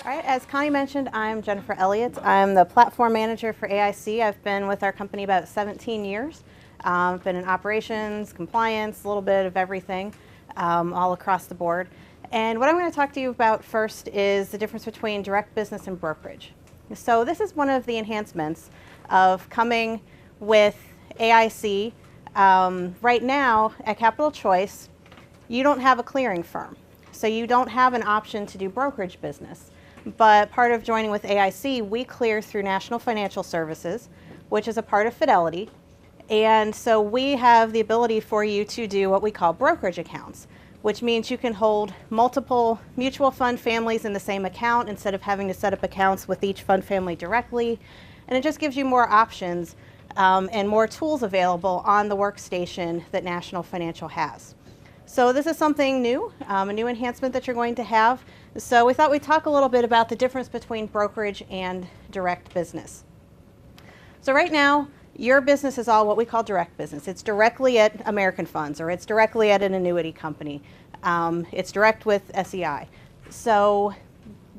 All right, as Connie mentioned, I'm Jennifer Elliott. I'm the platform manager for AIC. I've been with our company about 17 years. I've been in operations, compliance, a little bit of everything, all across the board. And what I'm going to talk to you about first is the difference between direct business and brokerage. So this is one of the enhancements of coming with AIC. Right now at Capital Choice, you don't have a clearing firm. So you don't have an option to do brokerage business. But part of joining with AIC, we clear through National Financial Services, which is a part of Fidelity. And so we have the ability for you to do what we call brokerage accounts, which means you can hold multiple mutual fund families in the same account instead of having to set up accounts with each fund family directly. And it just gives you more options and more tools available on the workstation that National Financial has. So this is something new, a new enhancement that you're going to have. So we thought we'd talk a little bit about the difference between brokerage and direct business. So right now, your business is all what we call direct business. It's directly at American Funds, or it's directly at an annuity company. It's direct with SEI. So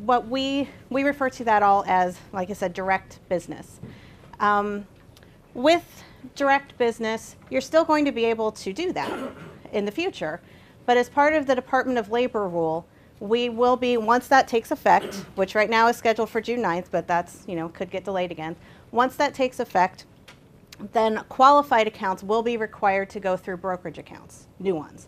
what we refer to that all as, like I said, direct business. With direct business, you're still going to be able to do that in the future. But as part of the Department of Labor rule, we will be, once that takes effect, which right now is scheduled for June 9th, but that's, could get delayed again. Once that takes effect, then qualified accounts will be required to go through brokerage accounts, new ones.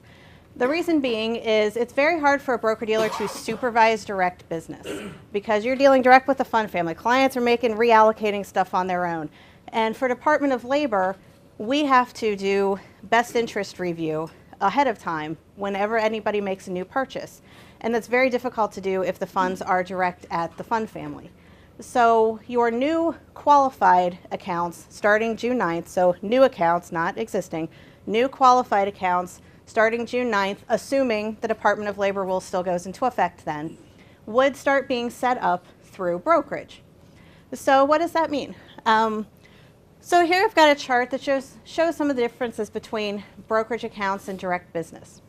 The reason being is it's very hard for a broker-dealer to supervise direct business because you're dealing direct with the fund family. Clients are reallocating stuff on their own. And for Department of Labor, we have to do best interest review ahead of time whenever anybody makes a new purchase. And that's very difficult to do if the funds are direct at the fund family. So your new qualified accounts starting June 9th, so new accounts, not existing, new qualified accounts starting June 9th, assuming the Department of Labor rule still goes into effect then, would start being set up through brokerage. So what does that mean? So here I've got a chart that shows some of the differences between brokerage accounts and direct business.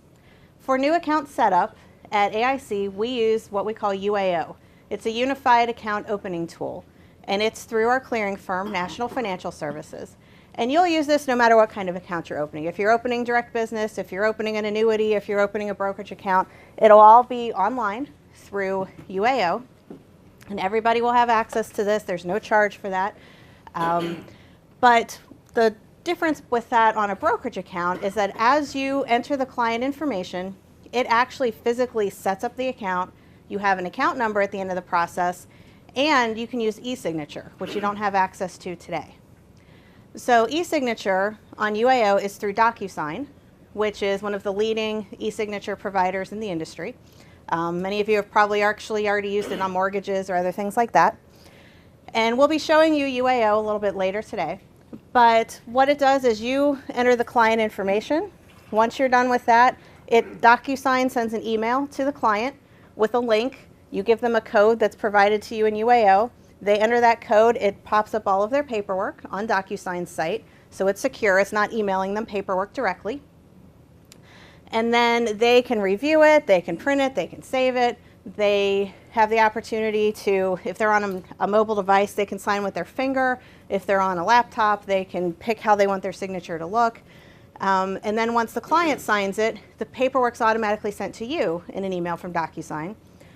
For new account setup at AIC, we use what we call UAO. It's a unified account opening tool, and it's through our clearing firm, National Financial Services. And you'll use this no matter what kind of account you're opening. If you're opening direct business, if you're opening an annuity, if you're opening a brokerage account, it'll all be online through UAO, and everybody will have access to this. There's no charge for that. But the difference with that on a brokerage account is that as you enter the client information, it actually physically sets up the account. You have an account number at the end of the process, and you can use e-signature, which you don't have access to today. So e-signature on UAO is through DocuSign, which is one of the leading e-signature providers in the industry. Many of you have probably actually already used it on mortgages or other things like that. And we'll be showing you UAO a little bit later today. But what it does is you enter the client information. Once you're done with that, DocuSign sends an email to the client with a link. You give them a code that's provided to you in UAO. They enter that code. It pops up all of their paperwork on DocuSign's site. So it's secure. It's not emailing them paperwork directly. And then they can review it. They can print it. They can save it. They have the opportunity to, if they're on a mobile device, they can sign with their finger. If they're on a laptop, they can pick how they want their signature to look. And then once the client signs it, the paperwork's automatically sent to you in an email from DocuSign.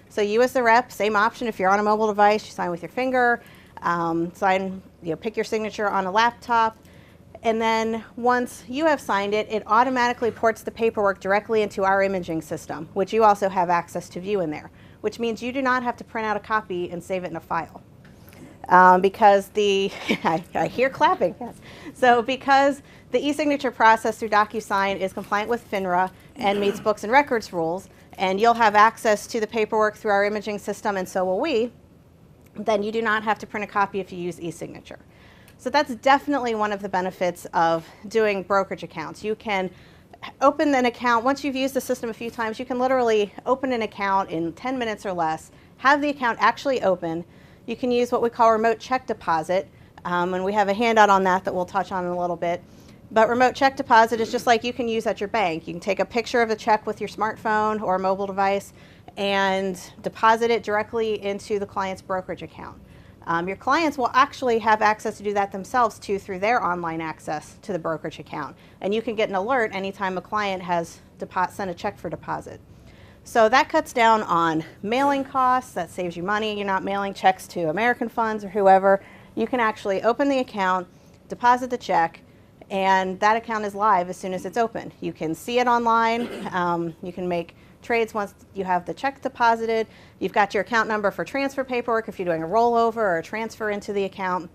So you as the rep, same option. If you're on a mobile device, you sign with your finger, pick your signature on a laptop. And then once you have signed it, it automatically ports the paperwork directly into our imaging system, which you also have access to view in there, which means you do not have to print out a copy and save it in a file. Because I hear clapping, yes. So because the e-signature process through DocuSign is compliant with FINRA and meets books and records rules, and you'll have access to the paperwork through our imaging system, and so will we, then you do not have to print a copy if you use e-signature. So that's definitely one of the benefits of doing brokerage accounts. You can open an account. Once you've used the system a few times, you can literally open an account in 10 minutes or less, have the account actually open. You can use what we call remote check deposit, and we have a handout on that we'll touch on in a little bit. But remote check deposit is just like you can use at your bank. You can take a picture of the check with your smartphone or mobile device and deposit it directly into the client's brokerage account. Your clients will actually have access to do that themselves too through their online access to the brokerage account. And you can get an alert anytime a client has sent a check for deposit. So that cuts down on mailing costs, that saves you money. You're not mailing checks to American Funds or whoever. You can actually open the account, deposit the check, and that account is live as soon as it's open. You can see it online. You can make trades once you have the check deposited. You've got your account number for transfer paperwork if you're doing a rollover or a transfer into the account.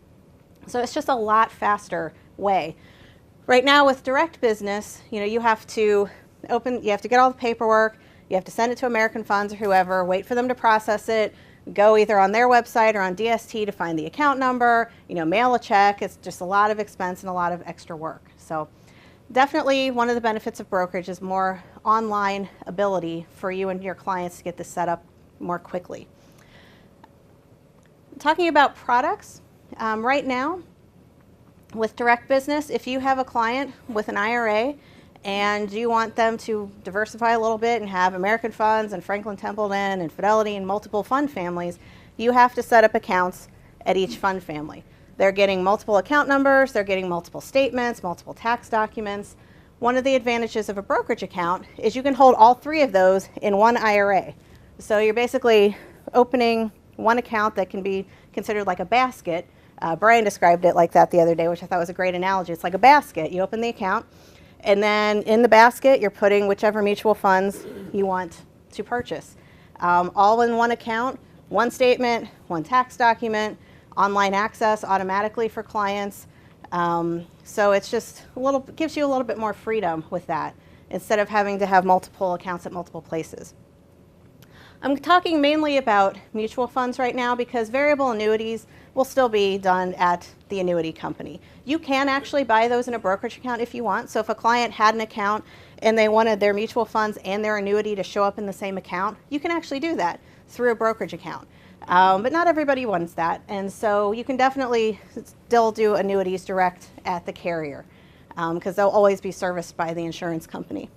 So it's just a lot faster way. Right now with direct business, you have to get all the paperwork, you have to send it to American Funds or whoever, wait for them to process it, go either on their website or on DST to find the account number, mail a check. It's just a lot of expense and a lot of extra work. So definitely one of the benefits of brokerage is more online ability for you and your clients to get this set up more quickly. Talking about products, right now with direct business, if you have a client with an IRA and you want them to diversify a little bit and have American Funds and Franklin Templeton and Fidelity and multiple fund families, you have to set up accounts at each fund family. They're getting multiple account numbers, they're getting multiple statements, multiple tax documents. One of the advantages of a brokerage account is you can hold all three of those in one IRA. So you're basically opening one account that can be considered like a basket. Brian described it like that the other day, which I thought was a great analogy. It's like a basket. You open the account, and then in the basket, you're putting whichever mutual funds you want to purchase. All in one account, one statement, one tax document, online access automatically for clients. So it's just gives you a little bit more freedom with that instead of having to have multiple accounts at multiple places. I'm talking mainly about mutual funds right now because variable annuities will still be done at the annuity company. You can actually buy those in a brokerage account if you want. So if a client had an account and they wanted their mutual funds and their annuity to show up in the same account, you can actually do that through a brokerage account. But not everybody wants that. And so you can definitely still do annuities direct at the carrier because they'll always be serviced by the insurance company.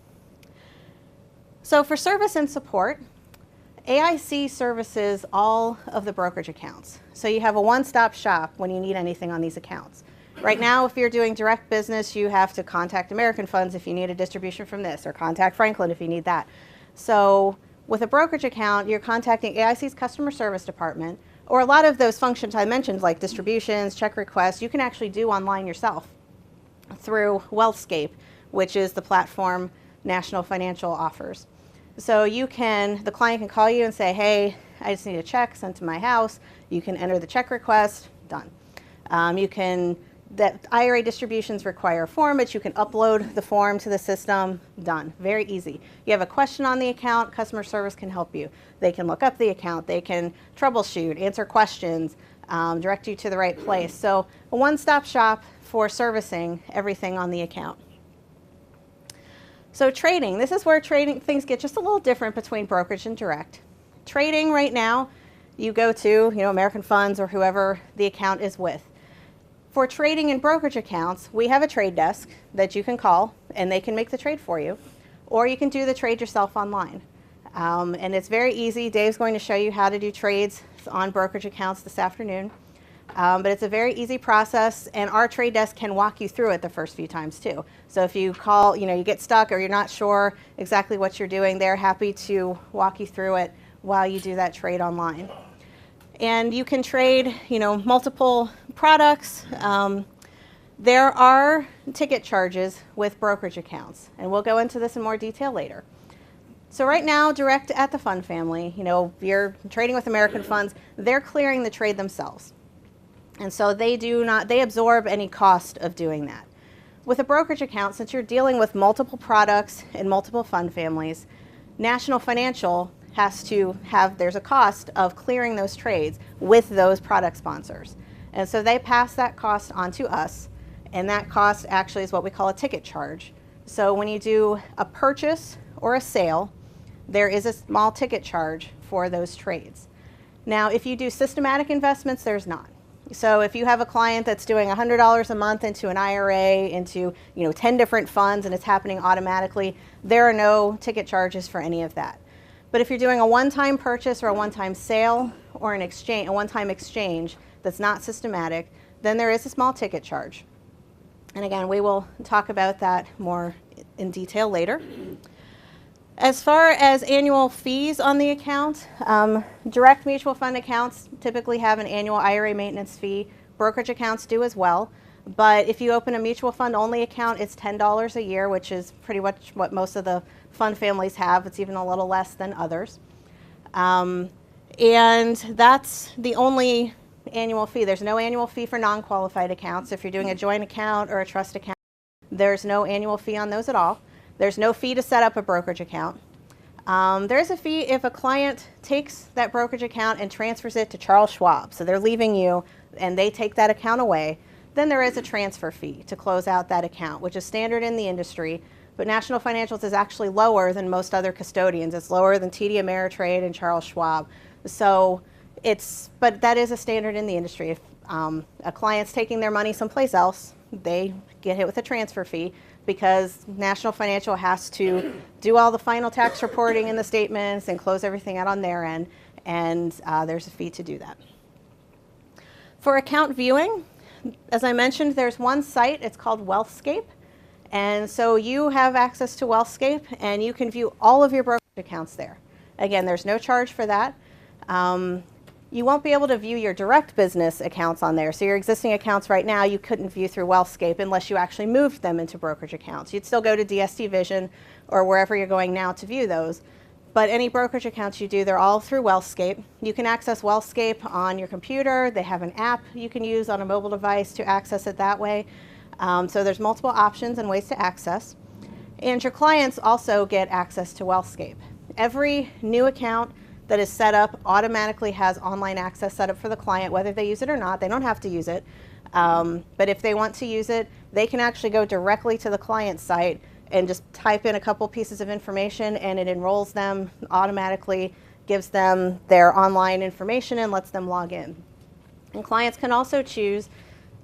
So for service and support, AIC services all of the brokerage accounts. So you have a one-stop shop when you need anything on these accounts. Right now, if you're doing direct business, you have to contact American Funds if you need a distribution from this, or contact Franklin if you need that. So with a brokerage account, you're contacting AIC's customer service department, or a lot of those functions I mentioned, like distributions, check requests, you can actually do online yourself through Wealthscape, which is the platform National Financial offers. So the client can call you and say, hey, I just need a check sent to my house. You can enter the check request, done. That IRA distributions require a form, but you can upload the form to the system, done. Very easy. You have a question on the account, customer service can help you. They can look up the account, they can troubleshoot, answer questions, direct you to the right place. So a one-stop shop for servicing everything on the account. So trading, this is where things get just a little different between brokerage and direct. Trading right now, you go to American Funds or whoever the account is with. For trading and brokerage accounts, we have a trade desk that you can call and they can make the trade for you, or you can do the trade yourself online. And it's very easy. Dave's going to show you how to do trades on brokerage accounts this afternoon. But it's a very easy process, and our trade desk can walk you through it the first few times too. So if you call, you get stuck or you're not sure exactly what you're doing, they're happy to walk you through it while you do that trade online. And you can trade, multiple products. There are ticket charges with brokerage accounts, and we'll go into this in more detail later. So right now, direct at the fund family, you're trading with American Funds, they're clearing the trade themselves. And so they absorb any cost of doing that. With a brokerage account, since you're dealing with multiple products and multiple fund families, National Financial there's a cost of clearing those trades with those product sponsors. And so they pass that cost on to us, and that cost actually is what we call a ticket charge. So when you do a purchase or a sale, there is a small ticket charge for those trades. Now, if you do systematic investments, there's not. So if you have a client that's doing $100 a month into an IRA, into 10 different funds, and it's happening automatically, there are no ticket charges for any of that. But if you're doing a one-time purchase or a one-time sale or a one-time exchange that's not systematic, then there is a small ticket charge. And again, we will talk about that more in detail later. As far as annual fees on the account, direct mutual fund accounts typically have an annual IRA maintenance fee. Brokerage accounts do as well. But if you open a mutual fund only account, it's $10 a year, which is pretty much what most of the fund families have. It's even a little less than others. And that's the only annual fee. There's no annual fee for non-qualified accounts. If you're doing a joint account or a trust account, there's no annual fee on those at all. There's no fee to set up a brokerage account. There's a fee if a client takes that brokerage account and transfers it to Charles Schwab. So they're leaving you and they take that account away. Then there is a transfer fee to close out that account, which is standard in the industry. But National Financials is actually lower than most other custodians. It's lower than TD Ameritrade and Charles Schwab. So but that is a standard in the industry. If a client's taking their money someplace else, they get hit with a transfer fee, because National Financial has to do all the final tax reporting in the statements and close everything out on their end, and there's a fee to do that. For account viewing, as I mentioned, there's one site. It's called Wealthscape, and so you have access to Wealthscape, and you can view all of your brokerage accounts there. Again, there's no charge for that. You won't be able to view your direct business accounts on there. So your existing accounts right now, you couldn't view through Wealthscape unless you actually moved them into brokerage accounts. You'd still go to DST Vision or wherever you're going now to view those. But any brokerage accounts you do, they're all through Wealthscape. You can access Wealthscape on your computer. They have an app you can use on a mobile device to access it that way. So there's multiple options and ways to access. And your clients also get access to Wealthscape. Every new account that is set up automatically has online access set up for the client, whether they use it or not. They don't have to use it. But if they want to use it, they can actually go directly to the client site and just type in a couple pieces of information, and it enrolls them automatically, gives them their online information, and lets them log in. And clients can also choose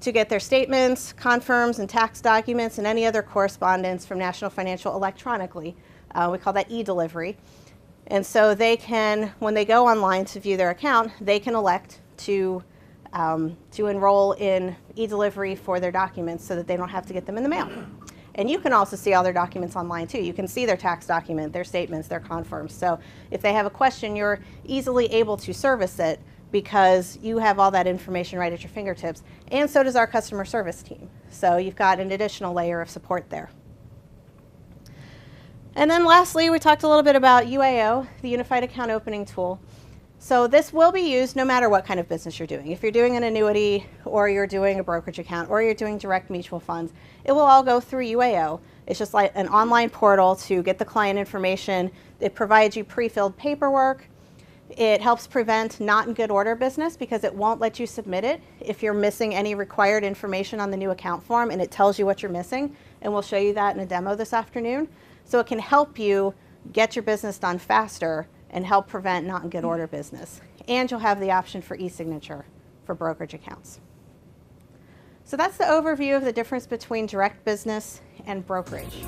to get their statements, confirms, and tax documents, and any other correspondence from National Financial electronically. We call that e-delivery. And so they can, when they go online to view their account, they can elect to enroll in e-delivery for their documents so that they don't have to get them in the mail. And you can also see all their documents online too. You can see their tax document, their statements, their confirms. So if they have a question, you're easily able to service it because you have all that information right at your fingertips. And so does our customer service team. So you've got an additional layer of support there. And then lastly, we talked a little bit about UAO, the Unified Account Opening Tool. So this will be used no matter what kind of business you're doing. If you're doing an annuity, or you're doing a brokerage account, or you're doing direct mutual funds, it will all go through UAO. It's just like an online portal to get the client information. It provides you pre-filled paperwork. It helps prevent not in good order business because it won't let you submit it if you're missing any required information on the new account form, and it tells you what you're missing. And we'll show you that in a demo this afternoon. So it can help you get your business done faster and help prevent not in good order business. And you'll have the option for e-signature for brokerage accounts. So that's the overview of the difference between direct business and brokerage.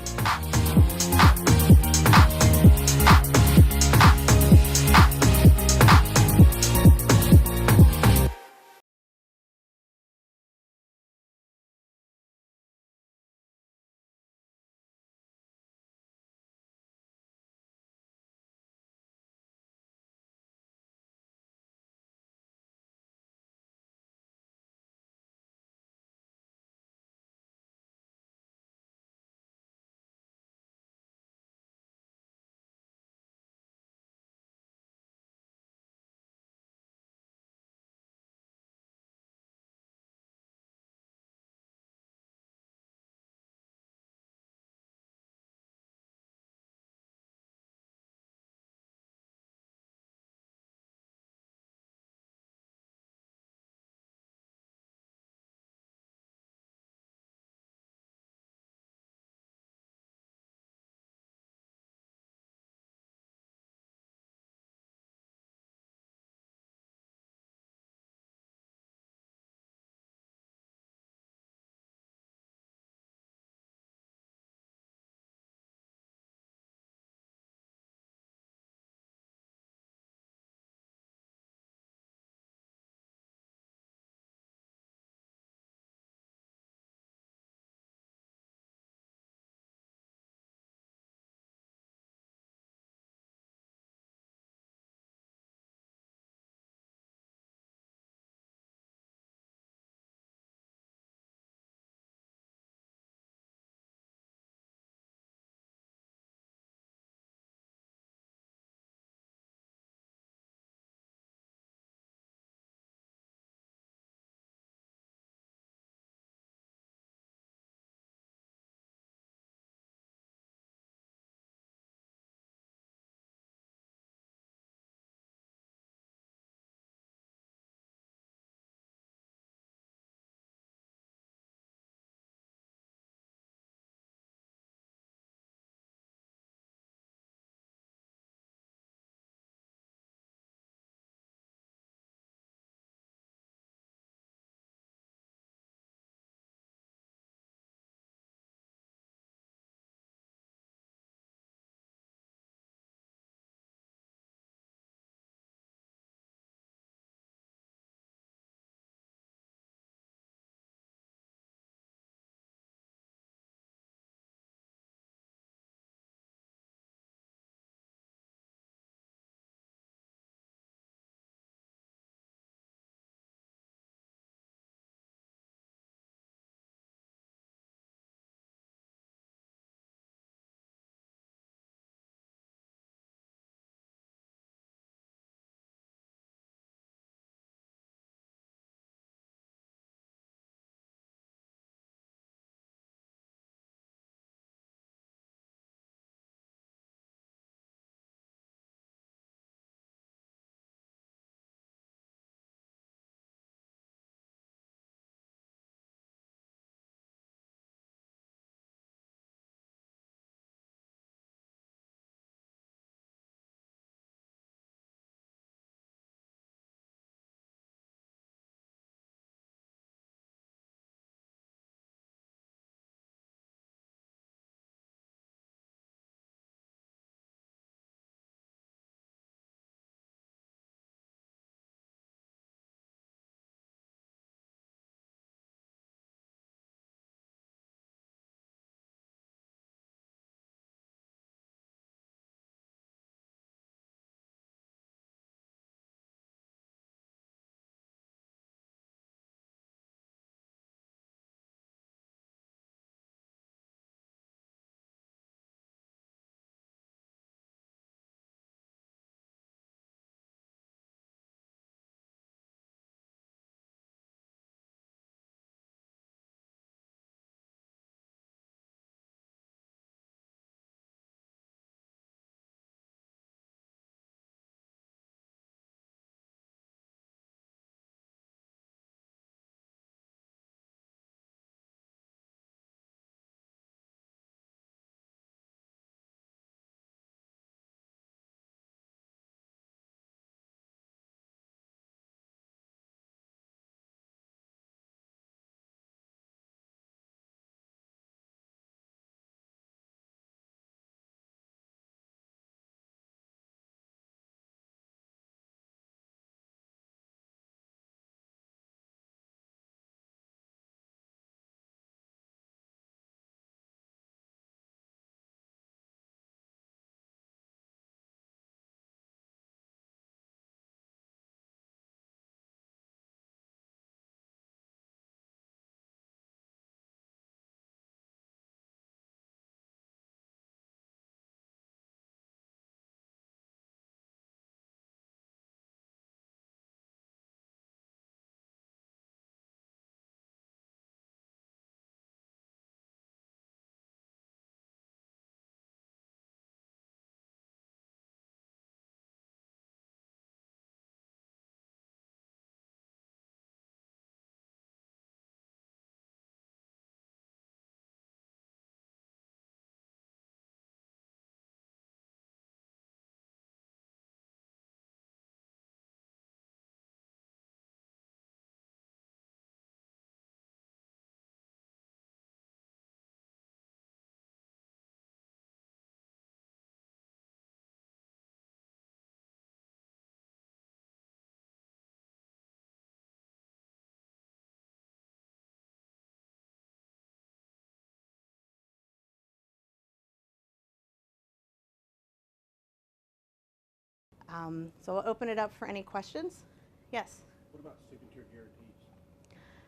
So we'll open it up for any questions. Yes? What about signature guarantees?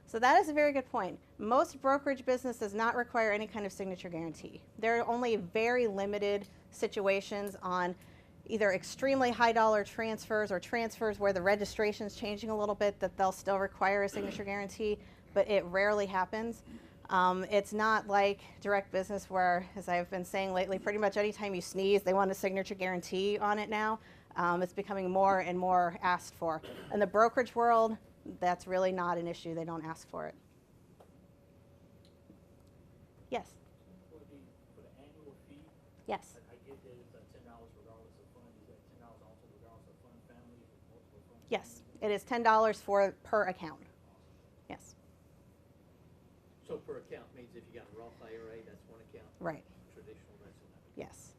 So that is a very good point. Most brokerage business does not require any kind of signature guarantee. There are only very limited situations on either extremely high dollar transfers or transfers where the registration is changing a little bit that they'll still require a signature guarantee, but it rarely happens. It's not like direct business where, as I've been saying lately, pretty much anytime you sneeze, they want a signature guarantee on it now. It's becoming more and more asked for. In the brokerage world, that's really not an issue. They don't ask for it. Yes? For the annual fee, Yes. I get that it's $10 regardless of fund. Is that $10 also regardless of fund family, if it's multiple funds? Yes. It is $10 per account. Yes. So per account means if you got a Roth IRA, that's one account? Right. Traditional, that's another? Yes.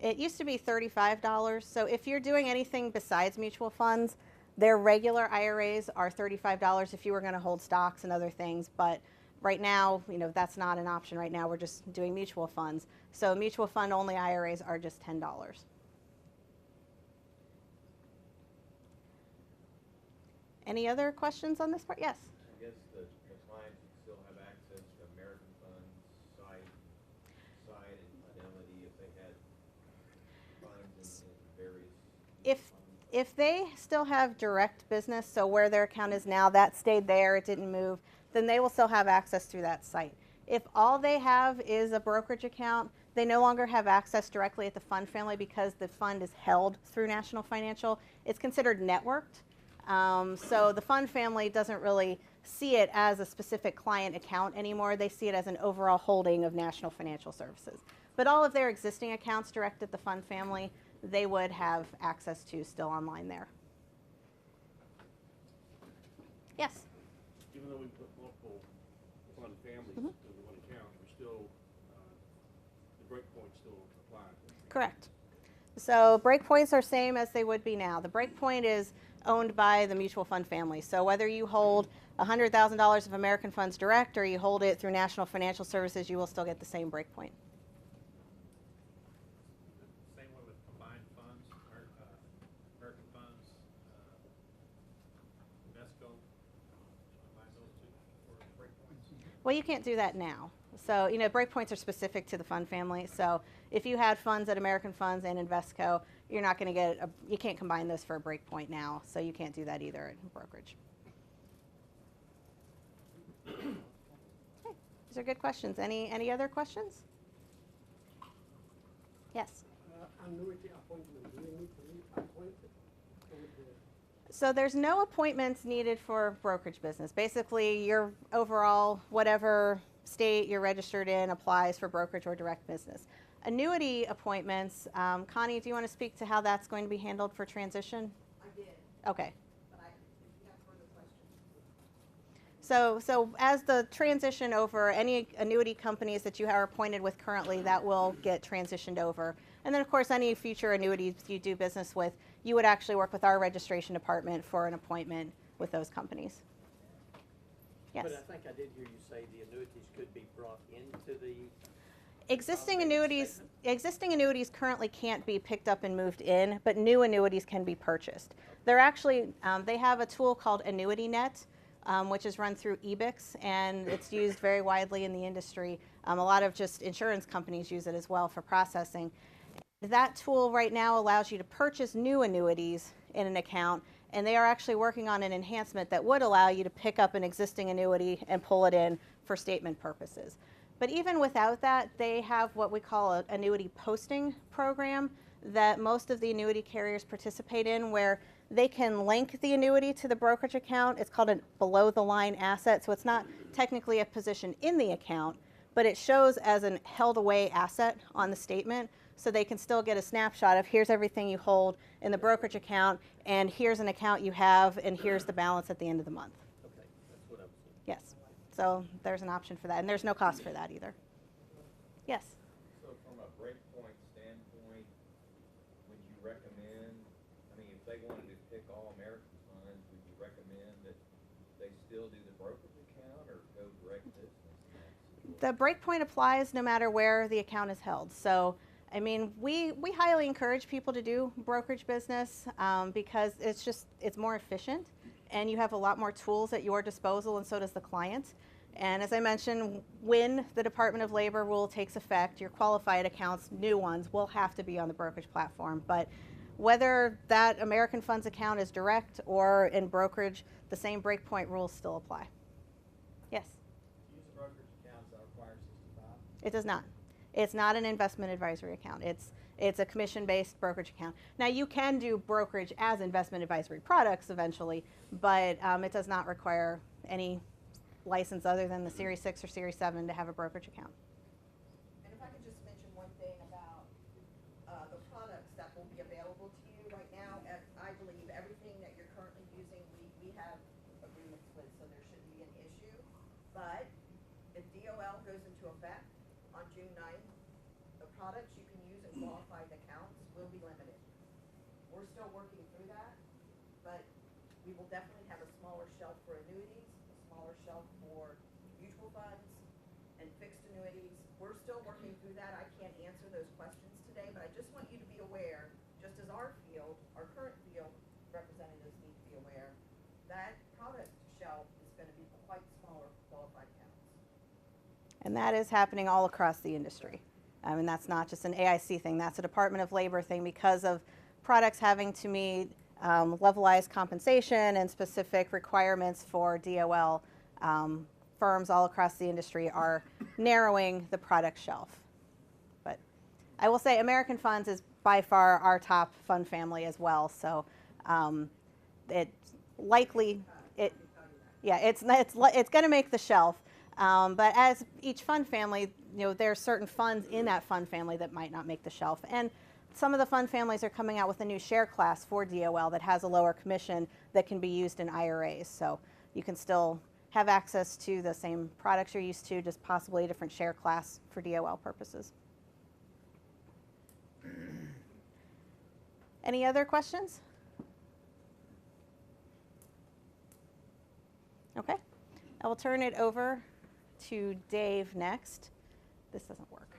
It used to be $35. So if you're doing anything besides mutual funds, their regular IRAs are $35 if you were going to hold stocks and other things. But right now, that's not an option. Right now, we're just doing mutual funds. So mutual fund only IRAs are just $10. Any other questions on this part? Yes. I guess the clients would still have access to American Funds, site and Fidelity if they had funds in various funds. If they still have direct business, so where their account is now, that stayed there, it didn't move, then they will still have access through that site. If all they have is a brokerage account, they no longer have access directly at the fund family because the fund is held through National Financial. It's considered networked. So the fund family doesn't really see it as a specific client account anymore. They see it as an overall holding of National Financial Services. But all of their existing accounts direct at the fund family, they would have access to still online there. Yes? Even though we put multiple fund families into one account, we're still, the breakpoint still applies. Correct. So breakpoints are same as they would be now. The breakpoint is owned by the mutual fund family. So whether you hold $100,000 of American Funds Direct or you hold it through National Financial Services, you will still get the same breakpoint. Same way with combined funds, American Funds, Invesco, combine those two for breakpoints. Well, you can't do that now. So, breakpoints are specific to the fund family. So if you had funds at American Funds and Invesco, you're not going to get you can't combine those for a breakpoint now. So you can't do that either in brokerage. Okay. These are good questions. Any other questions? Yes. Annuity appointment, do we need to be appointed? So there's no appointments needed for brokerage business. Basically, your overall, whatever state you're registered in applies for brokerage or direct business. Annuity appointments, Connie, do you want to speak to how that's going to be handled for transition? I did, Okay. but if you have further questions. So as the transition over, any annuity companies that you are appointed with currently, that will get transitioned over. And then, of course, any future annuities you do business with, you would actually work with our registration department for an appointment with those companies. Yes. But I think I did hear you say the annuities could be brought into the Existing consolidated annuities currently can't be picked up and moved in, but new annuities can be purchased. They're actually, they have a tool called AnnuityNet, which is run through EBIX, and it's used very widely in the industry. A lot of just insurance companies use it as well for processing. That tool right now allows you to purchase new annuities in an account, and they are actually working on an enhancement that would allow you to pick up an existing annuity and pull it in for statement purposes. But even without that, they have what we call an annuity posting program that most of the annuity carriers participate in, where they can link the annuity to the brokerage account. It's called a below-the-line asset, so it's not technically a position in the account, but it shows as an held-away asset on the statement, so they can still get a snapshot of here's everything you hold in the brokerage account, and here's an account you have, and here's the balance at the end of the month. Okay, that's what I was saying. Yes. So there's an option for that, and there's no cost for that either. Yes? So from a breakpoint standpoint, would you recommend, if they wanted to pick all American funds, would you recommend that they still do the brokerage account or go direct business? The breakpoint applies no matter where the account is held. So I mean, we highly encourage people to do brokerage business because it's more efficient and you have a lot more tools at your disposal, and so does the client. And as I mentioned, when the Department of Labor rule takes effect, your qualified accounts, new ones, will have to be on the brokerage platform. But whether that American Funds account is direct or in brokerage, the same breakpoint rules still apply. Yes? To use a brokerage account, does that require 65? It does not. It's not an investment advisory account. It's a commission-based brokerage account. Now, you can do brokerage as investment advisory products eventually, but it does not require any license other than the Series 6 or Series 7 to have a brokerage account. And if I could just mention one thing about the products that will be available to you right now, I believe everything that you're currently using, we have agreements with, so there shouldn't be an issue. But if DOL goes into effect on June 9th, the products you can use in qualified accounts will be limited. We're still working through that, but we will definitely have a smaller shelf for annuities, a smaller shelf for mutual funds, and fixed annuities. We're still working through that. I can't answer those questions today, but I just want you to be aware, just as our field, our current field representatives need to be aware, that product shelf is going to be quite smaller for qualified accounts. And that is happening all across the industry. And that's not just an AIC thing, that's a Department of Labor thing because of products having to meet levelized compensation and specific requirements for DOL. Firms all across the industry are narrowing the product shelf. But I will say American Funds is by far our top fund family as well. So it's likely, it's going to make the shelf. But as each fund family, there are certain funds in that fund family that might not make the shelf. And some of the fund families are coming out with a new share class for DOL that has a lower commission that can be used in IRAs. So you can still have access to the same products you're used to, just possibly a different share class for DOL purposes. Any other questions? Okay, I will turn it over to Dave next. This doesn't work.